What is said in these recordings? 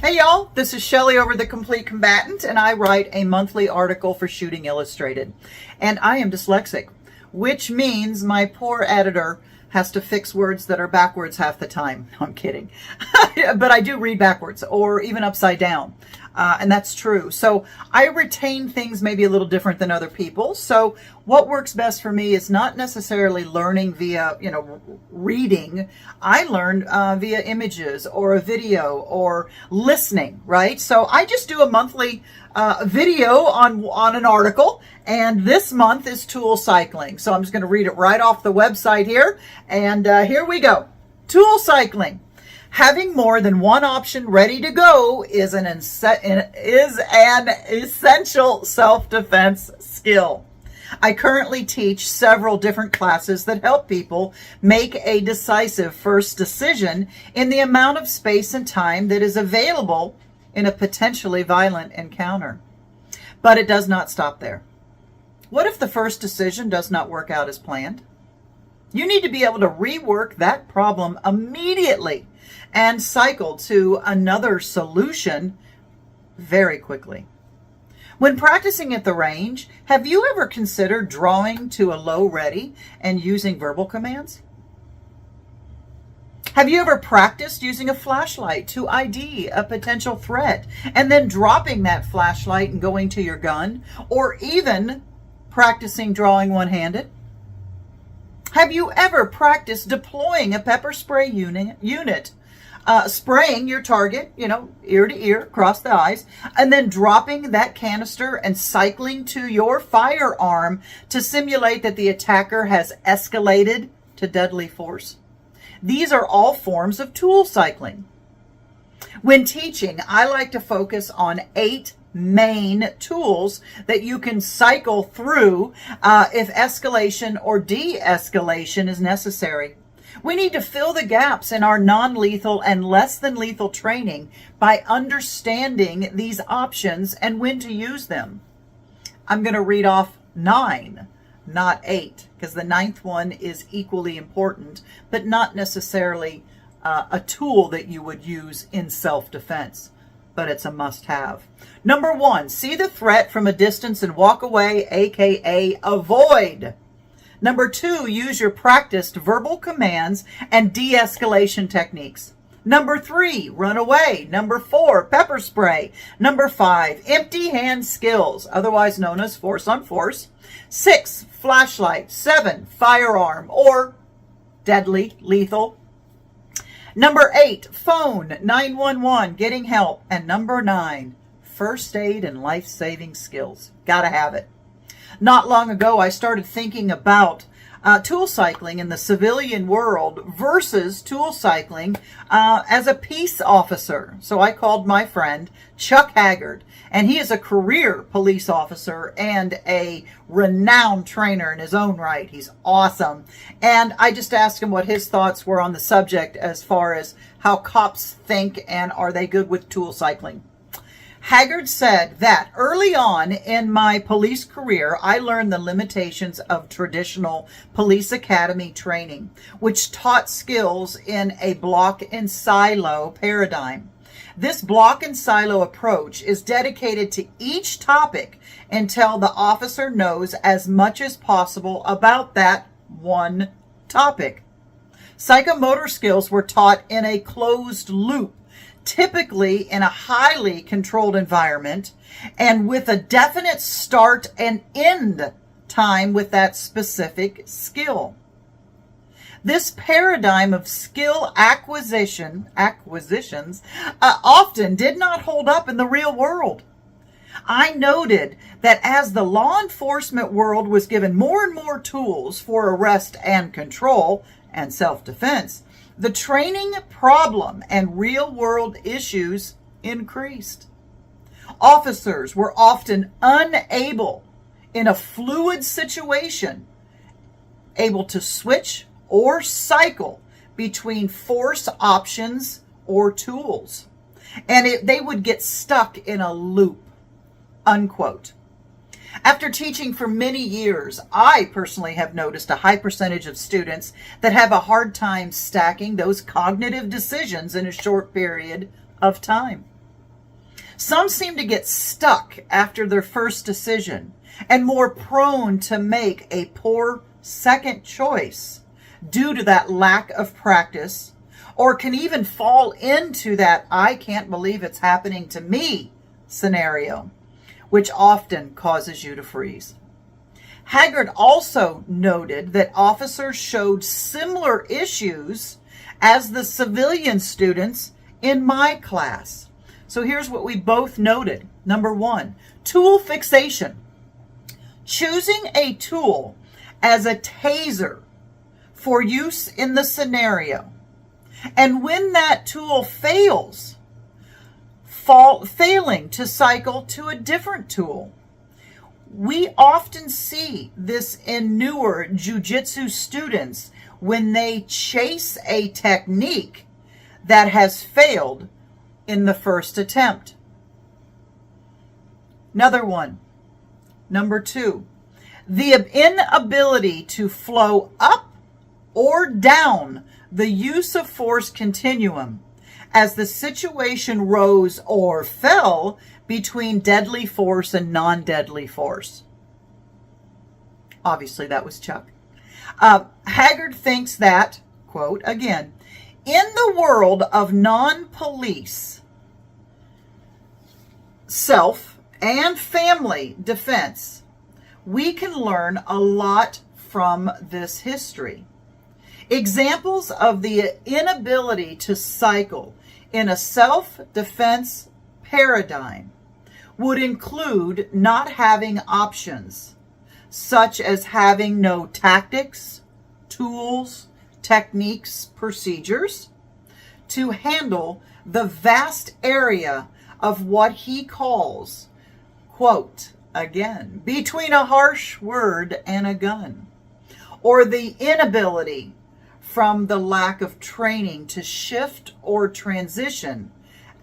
Hey y'all, this is Shelly over The Complete Combatant, and I write a monthly article for Shooting Illustrated. And I am dyslexic, which means my poor editor has to fix words that are backwards half the time. No, I'm kidding. But I do read backwards or even upside down. And that's true. So I retain things maybe a little different than other people. So what works best for me is not necessarily learning via, reading. I learn via images or a video or listening, right? So I just do a monthly video on an article, and this month is tool cycling. So I'm just going to read it right off the website here, and here we go. Tool cycling. Having more than one option ready to go is an essential self-defense skill. I currently teach several different classes that help people make a decisive first decision in the amount of space and time that is available in a potentially violent encounter. But it does not stop there. What if the first decision does not work out as planned? You need to be able to rework that problem immediately and cycle to another solution very quickly. When practicing at the range, have you ever considered drawing to a low ready and using verbal commands? Have you ever practiced using a flashlight to ID a potential threat and then dropping that flashlight and going to your gun, or even practicing drawing one-handed? Have you ever practiced deploying a pepper spray unit, spraying your target, ear to ear, across the eyes, and then dropping that canister and cycling to your firearm to simulate that the attacker has escalated to deadly force? These are all forms of tool cycling. When teaching, I like to focus on 8 main tools that you can cycle through if escalation or de-escalation is necessary. We need to fill the gaps in our non-lethal and less than lethal training by understanding these options and when to use them. I'm going to read off 9, not 8, because the 9th one is equally important, but not necessarily a tool that you would use in self-defense, but it's a must-have. Number 1, see the threat from a distance and walk away, aka avoid. Number 2, use your practiced verbal commands and de-escalation techniques. Number 3, run away. Number 4, pepper spray. Number 5, empty hand skills, otherwise known as force on force. 6, flashlight. 7, firearm or deadly, lethal. Number 8, phone, 911, getting help. And number 9, first aid and life-saving skills. Gotta have it. Not long ago, I started thinking about tool cycling in the civilian world versus tool cycling as a peace officer. So I called my friend Chuck Haggard, and he is a career police officer and a renowned trainer in his own right. He's awesome. And I just asked him what his thoughts were on the subject as far as how cops think and are they good with tool cycling. Haggard said that early on in my police career, I learned the limitations of traditional police academy training, which taught skills in a block and silo paradigm. This block and silo approach is dedicated to each topic until the officer knows as much as possible about that one topic. Psychomotor skills were taught in a closed loop, typically in a highly controlled environment and with a definite start and end time with that specific skill. This paradigm of skill acquisitions often did not hold up in the real world. I noted that as the law enforcement world was given more and more tools for arrest and control and self-defense, the training problem and real-world issues increased. Officers were often unable, in a fluid situation, able to switch or cycle between force options or tools. And they would get stuck in a loop, unquote. After teaching for many years, I personally have noticed a high percentage of students that have a hard time stacking those cognitive decisions in a short period of time. Some seem to get stuck after their first decision and more prone to make a poor second choice due to that lack of practice, or can even fall into that "I can't believe it's happening to me" scenario, which often causes you to freeze. Haggard also noted that officers showed similar issues as the civilian students in my class. So here's what we both noted. Number one, tool fixation. Choosing a tool as a taser for use in the scenario. And when that tool fails, failing to cycle to a different tool. We often see this in newer jiu-jitsu students when they chase a technique that has failed in the first attempt. Another one, number two, the inability to flow up or down the use of force continuum as the situation rose or fell between deadly force and non-deadly force. Obviously, that was Chuck. Haggard thinks that, quote, again, in the world of non-police self and family defense, we can learn a lot from this history. Examples of the inability to cycle in a self-defense paradigm would include not having options, such as having no tactics, tools, techniques, procedures to handle the vast area of what he calls, quote, again, between a harsh word and a gun, or the inability from the lack of training to shift or transition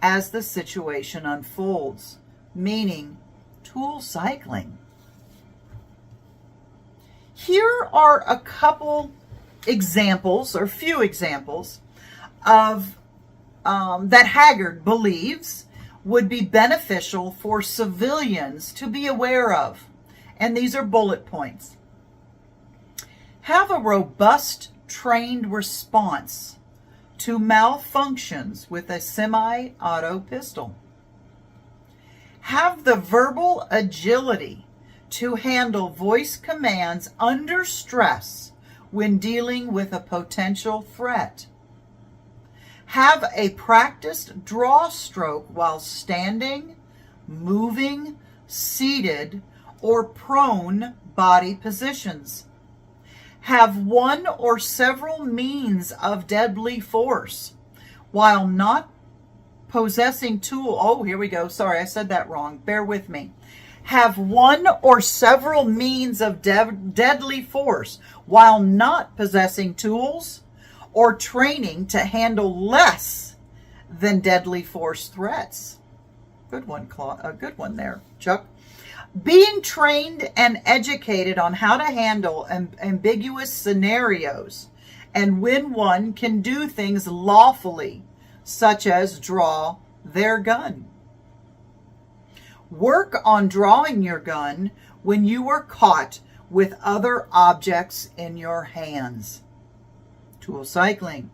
as the situation unfolds, meaning tool cycling. Here are a couple examples, or few examples, of that Haggard believes would be beneficial for civilians to be aware of. And these are bullet points. Have a robust, trained response to malfunctions with a semi-auto pistol. Have the verbal agility to handle voice commands under stress when dealing with a potential threat. Have a practiced draw stroke while standing, moving, seated, or prone body positions. Have one or several means of deadly force while not possessing tool. Oh, here we go. Sorry, I said that wrong. Bear with me. Have one or several means of deadly force while not possessing tools or training to handle less than deadly force threats. Good one, a good one there, Chuck. Being trained and educated on how to handle ambiguous scenarios and when one can do things lawfully, such as draw their gun. Work on drawing your gun when you are caught with other objects in your hands. Tool cycling.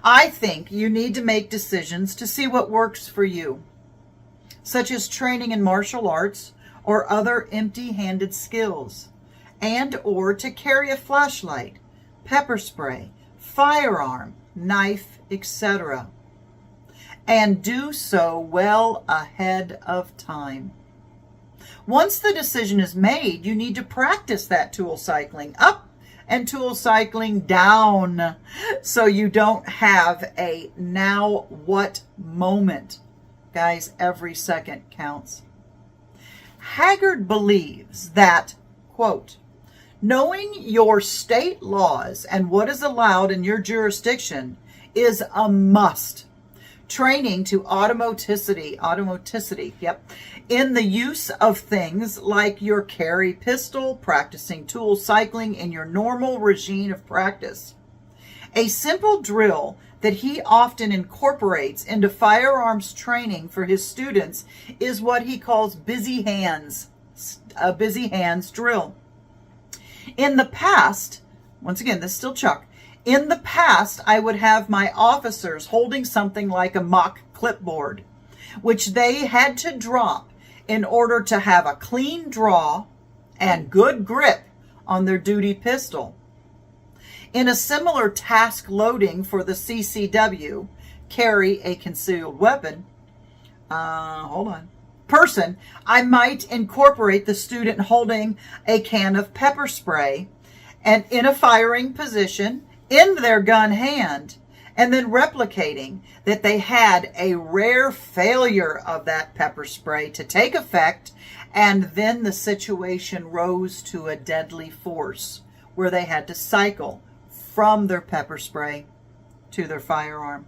I think you need to make decisions to see what works for you, such as training in martial arts or other empty-handed skills, and or to carry a flashlight, pepper spray, firearm, knife, etc. And do so well ahead of time. Once the decision is made, you need to practice that tool cycling up and tool cycling down so you don't have a now what moment. Guys, every second counts. Haggard believes that, quote, knowing your state laws and what is allowed in your jurisdiction is a must. Training to automaticity, in the use of things like your carry pistol, practicing tool cycling in your normal regime of practice. A simple drill that he often incorporates into firearms training for his students is what he calls busy hands, a busy hands drill. In the past, once again, this is still Chuck. In the past, I would have my officers holding something like a mock clipboard, which they had to drop in order to have a clean draw and good grip on their duty pistol. In a similar task loading for the CCW, carry a concealed weapon, person, I might incorporate the student holding a can of pepper spray and in a firing position in their gun hand, and then replicating that they had a rare failure of that pepper spray to take effect, and then the situation rose to a deadly force where they had to cycle from their pepper spray to their firearm.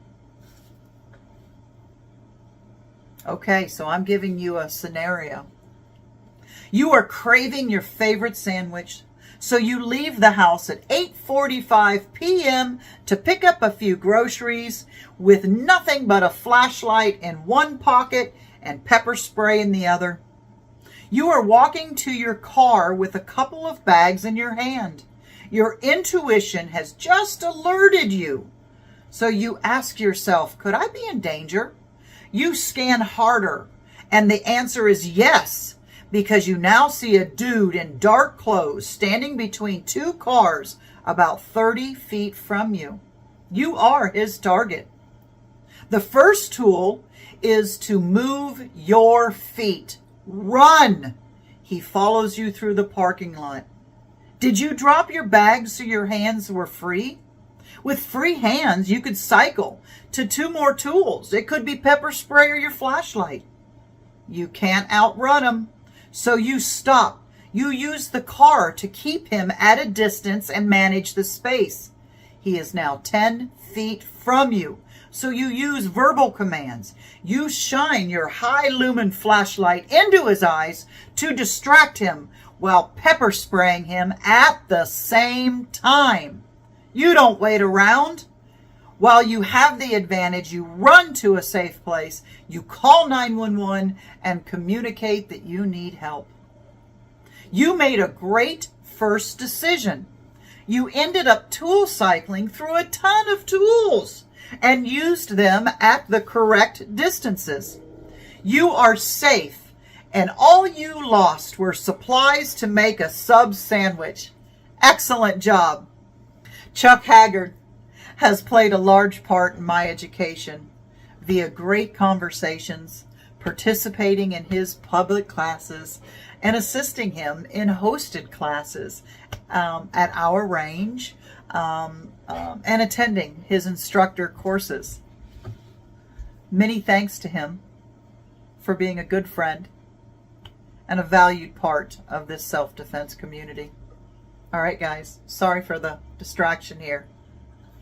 Okay, so I'm giving you a scenario. You are craving your favorite sandwich, so you leave the house at 8:45 p.m. to pick up a few groceries with nothing but a flashlight in one pocket and pepper spray in the other. You are walking to your car with a couple of bags in your hand. Your intuition has just alerted you. So you ask yourself, could I be in danger? You scan harder, and the answer is yes, because you now see a dude in dark clothes standing between two cars about 30 feet from you. You are his target. The first tool is to move your feet. Run! He follows you through the parking lot. Did you drop your bags so your hands were free? With free hands, you could cycle to two more tools. It could be pepper spray or your flashlight. You can't outrun him, so you stop. You use the car to keep him at a distance and manage the space. He is now 10 feet from you, so you use verbal commands. You shine your high lumen flashlight into his eyes to distract him while pepper spraying him at the same time. You don't wait around. While you have the advantage, you run to a safe place, you call 911 and communicate that you need help. You made a great first decision. You ended up tool cycling through a ton of tools and used them at the correct distances. You are safe, and all you lost were supplies to make a sub sandwich. Excellent job. Chuck Haggard has played a large part in my education via great conversations, participating in his public classes, and assisting him in hosted classes at our range and attending his instructor courses. Many thanks to him for being a good friend and a valued part of this self-defense community. All right, guys, sorry for the distraction here.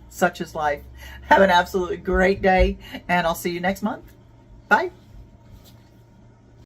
Such is life. Have an absolutely great day, and I'll see you next month. Bye.